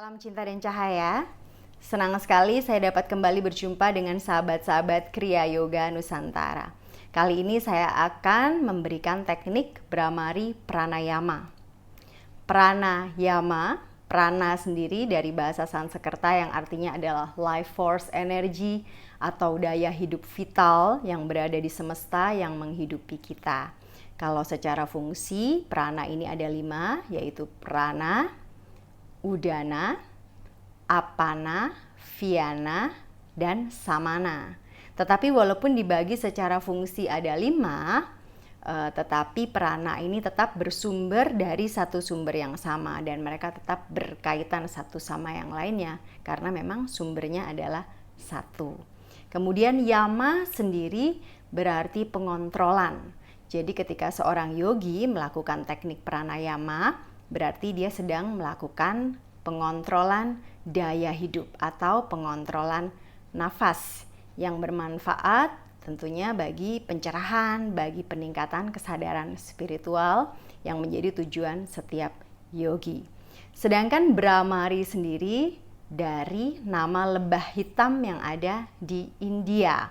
Salam cinta dan cahaya. Senang sekali saya dapat kembali berjumpa dengan sahabat-sahabat Kriya Yoga Nusantara. Kali ini saya akan memberikan teknik Bhramari Pranayama. Pranayama, prana sendiri dari bahasa Sanskerta yang artinya adalah life force energy atau daya hidup vital yang berada di semesta yang menghidupi kita. Kalau secara fungsi, prana ini ada 5, yaitu prana, udana, apana, viana, dan samana. Tetapi walaupun dibagi secara fungsi ada 5, tetapi prana ini tetap bersumber dari satu sumber yang sama dan mereka tetap berkaitan satu sama yang lainnya karena memang sumbernya adalah satu. Kemudian yama sendiri berarti pengontrolan. Jadi ketika seorang yogi melakukan teknik pranayama, berarti dia sedang melakukan pengontrolan daya hidup atau pengontrolan nafas yang bermanfaat tentunya bagi pencerahan, bagi peningkatan kesadaran spiritual yang menjadi tujuan setiap yogi. Sedangkan Bhramari sendiri dari nama lebah hitam yang ada di India.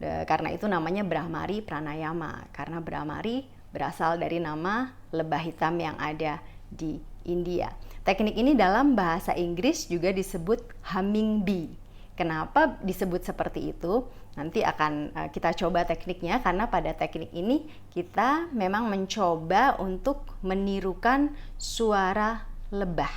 Karena itu namanya Bhramari Pranayama, karena Bhramari berasal dari nama lebah hitam yang ada di India. Teknik ini dalam bahasa Inggris juga disebut humming bee. Kenapa disebut seperti itu? Nanti akan kita coba tekniknya karena pada teknik ini kita memang mencoba untuk menirukan suara lebah.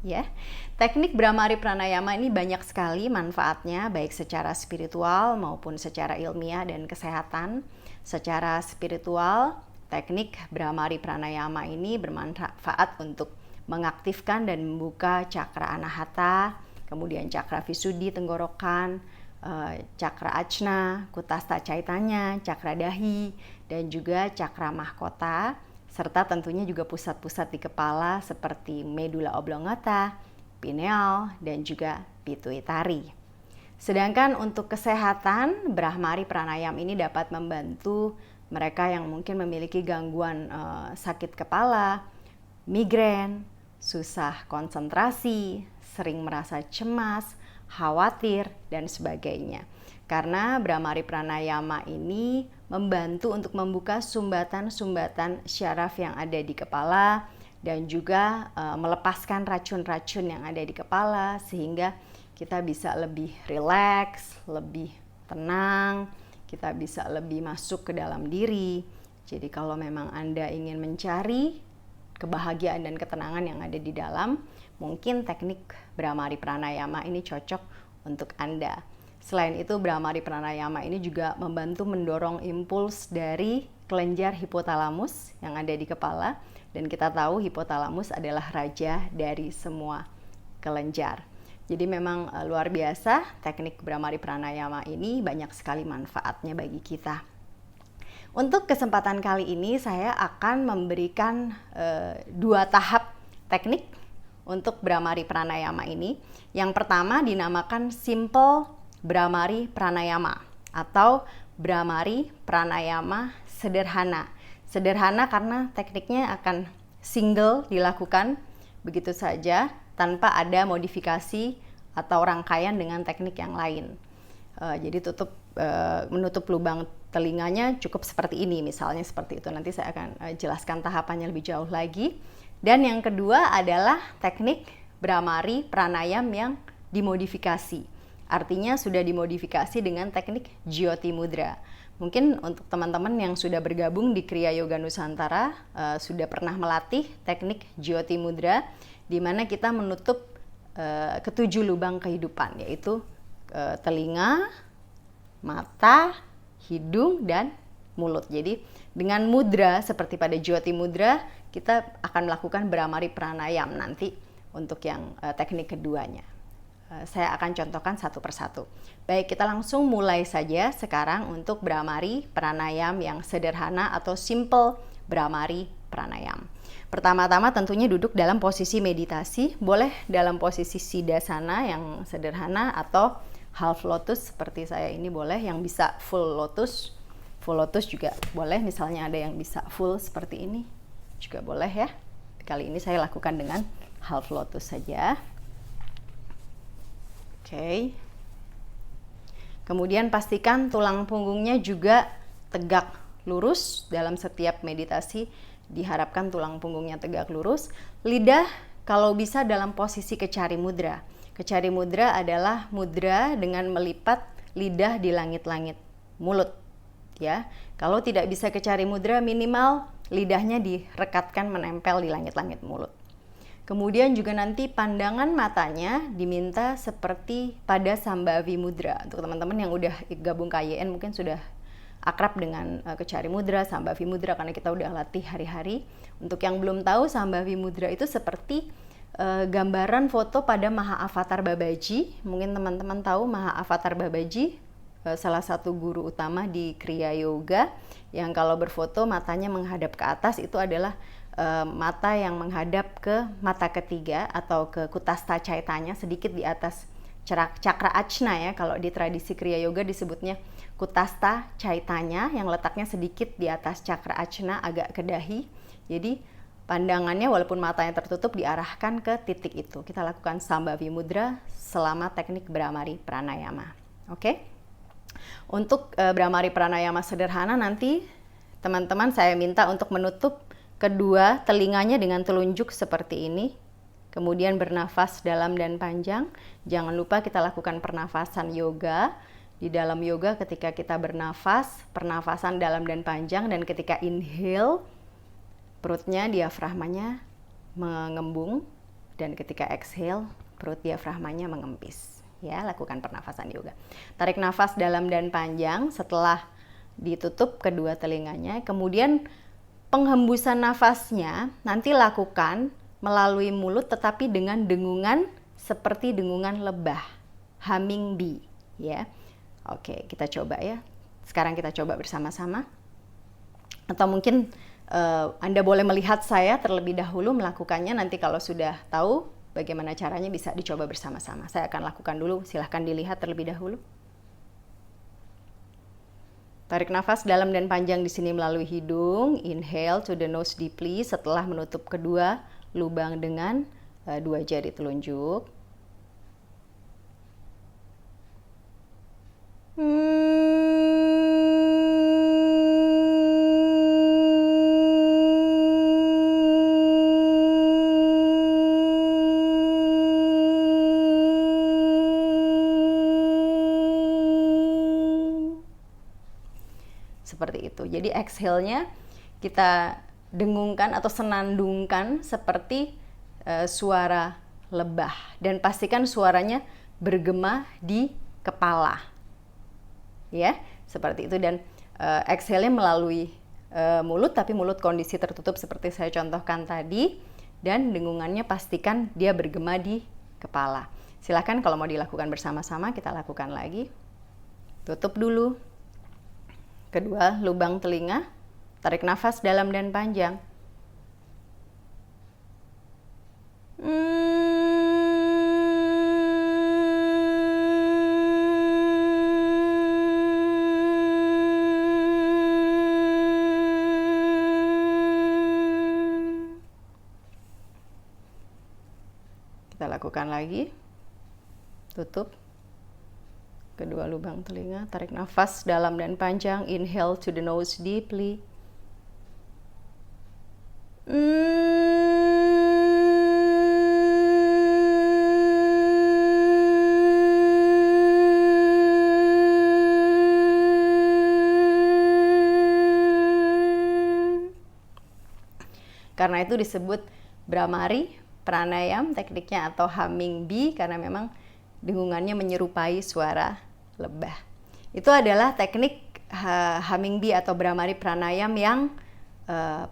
Ya. Teknik Bhramari Pranayama ini banyak sekali manfaatnya baik secara spiritual maupun secara ilmiah dan kesehatan. Secara spiritual, teknik Bhramari Pranayama ini bermanfaat untuk mengaktifkan dan membuka cakra anahata, kemudian cakra visuddhi tenggorokan, cakra ajna, kutastha caitanya, cakra dahi, dan juga cakra mahkota, serta tentunya juga pusat-pusat di kepala seperti medula oblongata, pineal, dan juga pituitari. Sedangkan untuk kesehatan, Bhramari Pranayama ini dapat membantu mereka yang mungkin memiliki gangguan sakit kepala, migrain, susah konsentrasi, sering merasa cemas, khawatir, dan sebagainya. Karena Bhramari Pranayama ini membantu untuk membuka sumbatan-sumbatan syaraf yang ada di kepala dan juga melepaskan racun-racun yang ada di kepala sehingga kita bisa lebih rileks, lebih tenang, kita bisa lebih masuk ke dalam diri. Jadi kalau memang Anda ingin mencari kebahagiaan dan ketenangan yang ada di dalam, mungkin teknik Bhramari Pranayama ini cocok untuk Anda. Selain itu, Bhramari Pranayama ini juga membantu mendorong impuls dari kelenjar hipotalamus yang ada di kepala, dan kita tahu hipotalamus adalah raja dari semua kelenjar. Jadi memang luar biasa teknik Bhramari Pranayama ini banyak sekali manfaatnya bagi kita. Untuk kesempatan kali ini saya akan memberikan 2 tahap teknik untuk Bhramari Pranayama ini. Yang pertama dinamakan Simple Bhramari Pranayama atau Bhramari Pranayama sederhana. Sederhana karena tekniknya akan single dilakukan begitu saja tanpa ada modifikasi atau rangkaian dengan teknik yang lain. Jadi menutup lubang telinganya cukup seperti ini, misalnya seperti itu. Nanti saya akan jelaskan tahapannya lebih jauh lagi. Dan yang kedua adalah teknik Bhramari Pranayama yang dimodifikasi. Artinya sudah dimodifikasi dengan teknik Jyoti Mudra. Mungkin untuk teman-teman yang sudah bergabung di Kriya Yoga Nusantara sudah pernah melatih teknik Jyoti Mudra di mana kita menutup ketujuh lubang kehidupan, yaitu telinga, mata, hidung, dan mulut. Jadi dengan mudra seperti pada Jyoti Mudra kita akan melakukan Bhramari Pranayama nanti untuk yang teknik keduanya. Saya akan contohkan satu persatu. Baik, kita langsung mulai saja sekarang untuk Bhramari Pranayama yang sederhana atau simple Bhramari Pranayama. Pertama-tama tentunya duduk dalam posisi meditasi, boleh dalam posisi siddhasana yang sederhana atau half lotus seperti saya ini boleh, yang bisa full lotus juga boleh, misalnya ada yang bisa full seperti ini juga boleh ya. Kali ini saya lakukan dengan half lotus saja. Oke. Kemudian pastikan tulang punggungnya juga tegak lurus. Dalam setiap meditasi diharapkan tulang punggungnya tegak lurus. Lidah kalau bisa dalam posisi kecari mudra. Kecari mudra adalah mudra dengan melipat lidah di langit-langit mulut, ya. Kalau tidak bisa kecari mudra, minimal lidahnya direkatkan menempel di langit-langit mulut. Kemudian juga nanti pandangan matanya diminta seperti pada Sambhavi Mudra. Untuk teman-teman yang udah gabung KYN mungkin sudah akrab dengan Kecari Mudra, Sambhavi Mudra karena kita udah latih hari-hari. Untuk yang belum tahu, Sambhavi Mudra itu seperti gambaran foto pada Maha Avatar Babaji. Mungkin teman-teman tahu Maha Avatar Babaji, salah satu guru utama di Kriya Yoga, yang kalau berfoto matanya menghadap ke atas itu adalah mata yang menghadap ke mata ketiga atau ke Kutastha Caitanya, sedikit di atas cakra ajna, ya. Kalau di tradisi Kriya Yoga disebutnya Kutastha Caitanya, yang letaknya sedikit di atas cakra ajna, agak ke dahi. Jadi pandangannya walaupun matanya tertutup diarahkan ke titik itu. Kita lakukan Sambhavi Mudra selama teknik Bhramari Pranayama. Oke? Untuk Bhramari Pranayama sederhana nanti teman-teman saya minta untuk menutup kedua telinganya dengan telunjuk seperti ini. Kemudian bernafas dalam dan panjang. Jangan lupa kita lakukan pernafasan yoga. Di dalam yoga ketika kita bernafas, pernafasan dalam dan panjang, dan ketika inhale, perutnya, diafragmanya mengembung, dan ketika exhale, perut diafragmanya mengempis. Ya, lakukan pernafasan yoga. Tarik nafas dalam dan panjang setelah ditutup kedua telinganya. Kemudian penghembusan nafasnya nanti lakukan melalui mulut tetapi dengan dengungan seperti dengungan lebah, humming bee, ya. Oke, kita coba ya. Sekarang kita coba bersama-sama. Atau mungkin Anda boleh melihat saya terlebih dahulu melakukannya. Nanti kalau sudah tahu bagaimana caranya bisa dicoba bersama-sama. Saya akan lakukan dulu, silahkan dilihat terlebih dahulu. Tarik nafas dalam dan panjang di sini melalui hidung. Inhale to the nose deeply setelah menutup kedua lubang dengan dua jari telunjuk. Seperti itu. Jadi exhale-nya kita dengungkan atau senandungkan seperti suara lebah, dan pastikan suaranya bergema di kepala. Ya, seperti itu. Dan exhale-nya melalui mulut, tapi mulut kondisi tertutup seperti saya contohkan tadi, dan dengungannya pastikan dia bergema di kepala. Silakan kalau mau dilakukan bersama-sama kita lakukan lagi. Tutup dulu kedua lubang telinga, tarik nafas dalam dan panjang. Kita lakukan lagi. Tutup kedua lubang telinga, tarik nafas dalam dan panjang. Inhale to the nose deeply. Karena itu disebut Bhramari Pranayam tekniknya, atau humming bee, karena memang dengungannya menyerupai suara lebah. Itu adalah teknik humming bee atau Bhramari Pranayam yang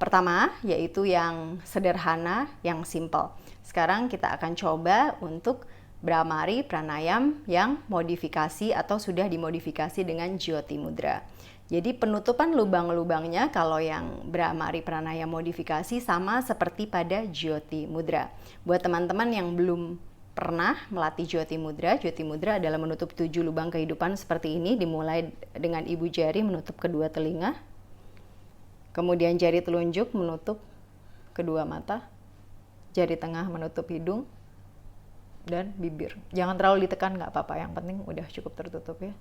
pertama, yaitu yang sederhana, yang simple. Sekarang kita akan coba untuk Bhramari Pranayam yang modifikasi atau sudah dimodifikasi dengan Jyoti Mudra. Jadi penutupan lubang-lubangnya kalau yang Bhramari Pranayam modifikasi sama seperti pada Jyoti Mudra. Buat teman-teman yang belum pernah melatih Jyoti Mudra adalah menutup 7 lubang kehidupan seperti ini, dimulai dengan ibu jari menutup kedua telinga, kemudian jari telunjuk menutup kedua mata, jari tengah menutup hidung dan bibir. Jangan terlalu ditekan, nggak apa-apa, yang penting udah cukup tertutup ya.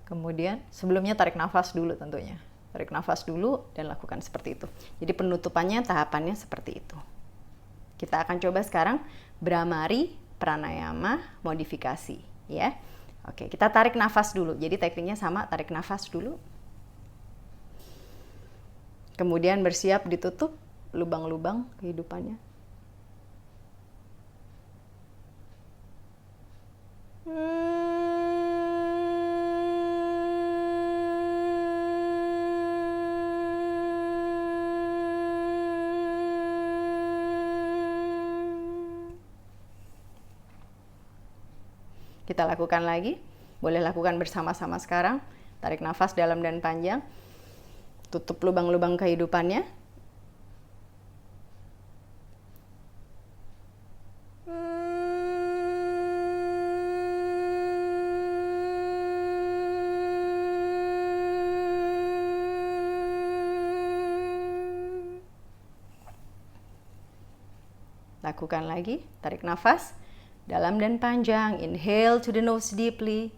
Kemudian sebelumnya tarik nafas dulu tentunya. Tarik nafas dulu dan lakukan seperti itu. Jadi penutupannya tahapannya seperti itu. Kita akan coba sekarang Bhramari Pranayama modifikasi ya. Oke, kita tarik nafas dulu. Jadi tekniknya sama, tarik nafas dulu. Kemudian bersiap ditutup lubang-lubang kehidupannya. Kita lakukan lagi. Boleh lakukan bersama-sama sekarang. Tarik nafas dalam dan panjang. Tutup lubang-lubang kehidupannya. Lakukan lagi. Tarik nafas dalam dan panjang. Inhale to the nose deeply.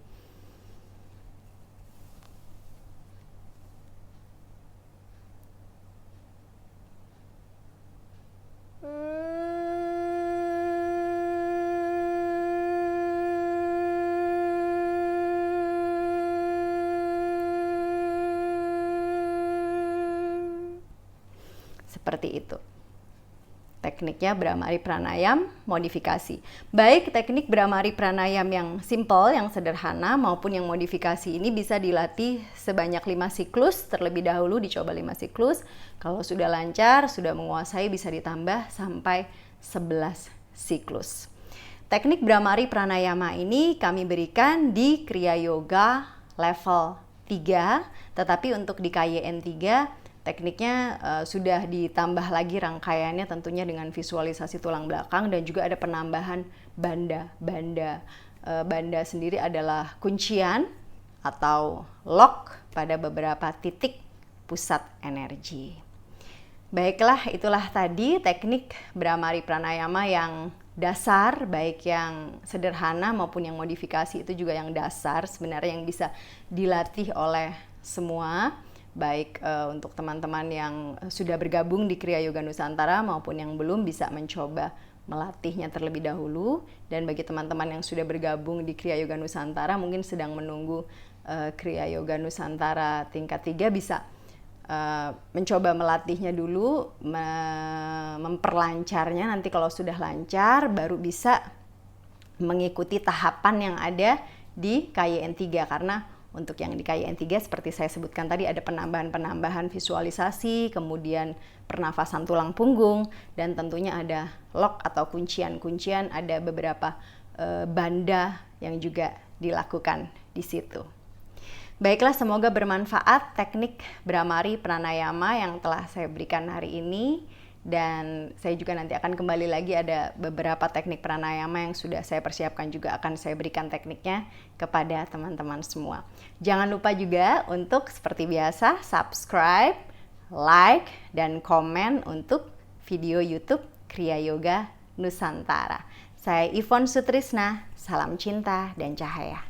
Seperti itu. Tekniknya Bhramari Pranayam modifikasi. Baik teknik Bhramari Pranayam yang simple, yang sederhana maupun yang modifikasi ini bisa dilatih sebanyak 5 siklus. Terlebih dahulu dicoba 5 siklus. Kalau sudah lancar, sudah menguasai, bisa ditambah sampai 11 siklus. Teknik Bhramari Pranayama ini kami berikan di Kriya Yoga level 3, tetapi untuk di KYN 3 tekniknya sudah ditambah lagi rangkaiannya tentunya dengan visualisasi tulang belakang dan juga ada penambahan banda. Banda sendiri adalah kuncian atau lock pada beberapa titik pusat energi. Baiklah, itulah tadi teknik Bhramari Pranayama yang dasar, baik yang sederhana maupun yang modifikasi itu juga yang dasar sebenarnya yang bisa dilatih oleh semua. Baik untuk teman-teman yang sudah bergabung di Kriya Yoga Nusantara maupun yang belum bisa mencoba melatihnya terlebih dahulu. Dan bagi teman-teman yang sudah bergabung di Kriya Yoga Nusantara mungkin sedang menunggu Kriya Yoga Nusantara tingkat 3 bisa mencoba melatihnya dulu, memperlancarnya. Nanti kalau sudah lancar baru bisa mengikuti tahapan yang ada di KYN 3 karena untuk yang di KYN 3 seperti saya sebutkan tadi ada penambahan visualisasi, kemudian pernafasan tulang punggung, dan tentunya ada lock atau kuncian-kuncian, ada beberapa banda yang juga dilakukan di situ. Baiklah, semoga bermanfaat teknik Bhramari Pranayama yang telah saya berikan hari ini. Dan saya juga nanti akan kembali lagi, ada beberapa teknik pranayama yang sudah saya persiapkan juga akan saya berikan tekniknya kepada teman-teman semua. Jangan lupa juga untuk seperti biasa subscribe, like, dan komen untuk video YouTube Kriya Yoga Nusantara. Saya Yvonne Sutrisna, salam cinta dan cahaya.